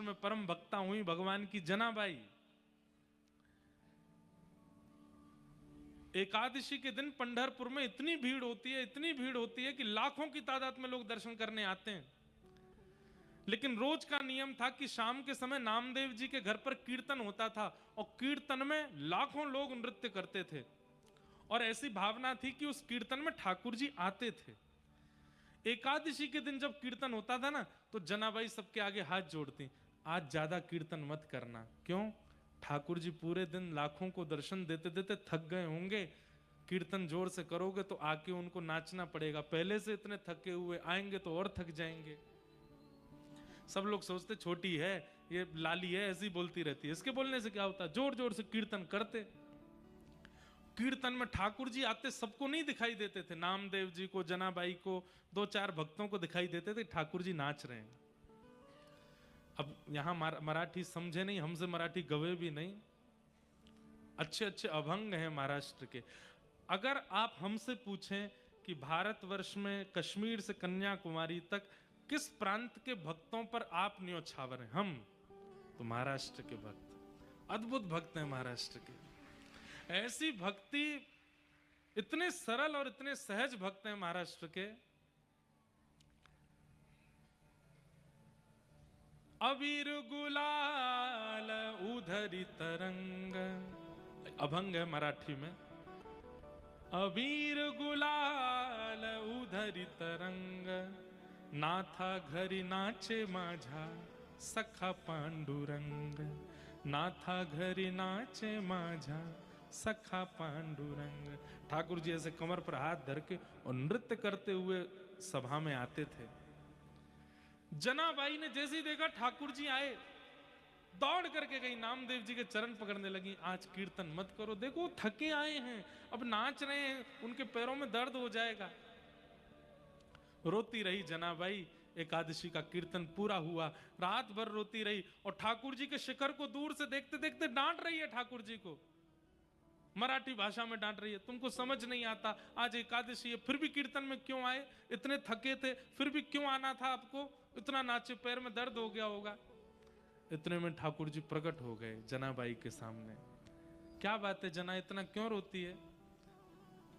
में परम भक्ता हुई भगवान की जनाबाई। एकादशी के दिन पंढरपुर में इतनी भीड़ होती है कि लाखों की तादाद में लोग दर्शन करने आते हैं। लेकिन रोज का नियम था कि शाम के समय नामदेव जी के घर पर कीर्तन होता था और कीर्तन में लाखों लोग नृत्य करते थे और ऐसी भावना थी कि उस कीर्तन में ठाकुर जी आते थे। एकादशी के दिन जब कीर्तन होता था ना तो जनाबाई सबके आगे हाथ जोड़ती, आज ज्यादा कीर्तन मत करना। क्यों? ठाकुर जी पूरे दिन लाखों को दर्शन देते देते थक गए होंगे, कीर्तन जोर से करोगे तो आके उनको नाचना पड़ेगा, पहले से इतने थके हुए आएंगे तो और थक जाएंगे। सब लोग सोचते छोटी है, ये लाली है, ऐसी बोलती रहती है, इसके बोलने से क्या होता। जोर जोर से कीर्तन करते। कीर्तन में ठाकुर जी आते सबको नहीं दिखाई देते थे, नामदेव जी को, जनाबाई को, दो चार भक्तों को दिखाई देते थे ठाकुर जी नाच रहे हैं। अब यहां मराठी समझे नहीं, हमसे मराठी गवे भी नहीं, अच्छे अच्छे अभंग हैं महाराष्ट्र के। अगर आप हमसे पूछें कि भारतवर्ष में कश्मीर से कन्याकुमारी तक किस प्रांत के भक्तों पर आप न्योछावर हैं, हम तो महाराष्ट्र के भक्त, अद्भुत भक्त हैं महाराष्ट्र के। ऐसी भक्ति, इतने सरल और इतने सहज भक्त हैं महाराष्ट्र के। अबीर गुलाल उधरी तरंग, अभंग है मराठी में। अबीर गुलाल उधरी तरंग, नाथा घरी नाचे माझा सखा पांडुरंग, नाथा घरी नाचे माझा सखा पांडुरंग। ठाकुर जी ऐसे कमर पर हाथ धर के और नृत्य करते हुए सभा में आते थे। जनाबाई ने जैसे ही देखा ठाकुर जी आए, दौड़ करके गई, नामदेव जी के चरण पकड़ने लगी, आज कीर्तन मत करो, देखो थके आए हैं, अब नाच रहे हैं, उनके पैरों में दर्द हो जाएगा। रोती रही जनाबाई। एकादशी का कीर्तन पूरा हुआ, रात भर रोती रही और ठाकुर जी के शिखर को दूर से देखते देखते डांट रही है ठाकुर जी को, मराठी भाषा में डांट रही है, तुमको समझ नहीं आता, आज एकादशी है फिर भी कीर्तन में क्यों आए, इतने थके थे फिर भी क्यों आना था आपको, इतना नाचे, पैर में दर्द हो गया होगा। इतने में ठाकुर जी प्रकट हो गए जनाबाई के सामने। क्या बात है जना, इतना क्यों रोती है,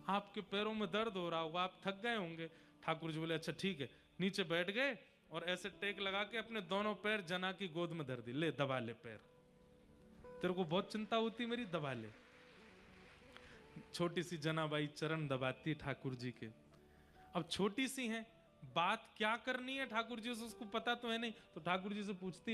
आपके पैरों में दर्द हो रहा होगा, आप थक गए होंगे। ठाकुर जी बोले अच्छा ठीक है, नीचे बैठ गए और ऐसे टेक लगा के अपने दोनों पैर जना की गोद में धर दी, ले दबा ले पैर, तेरे को बहुत चिंता होती मेरी, दबा ले। छोटी सी जनाबाई चरण दबाती ठाकुर जी के। अब छोटी सी हैं, बात क्या करनी है ठाकुर जी से उसको पता तो है नहीं, तो ठाकुर जी से पूछती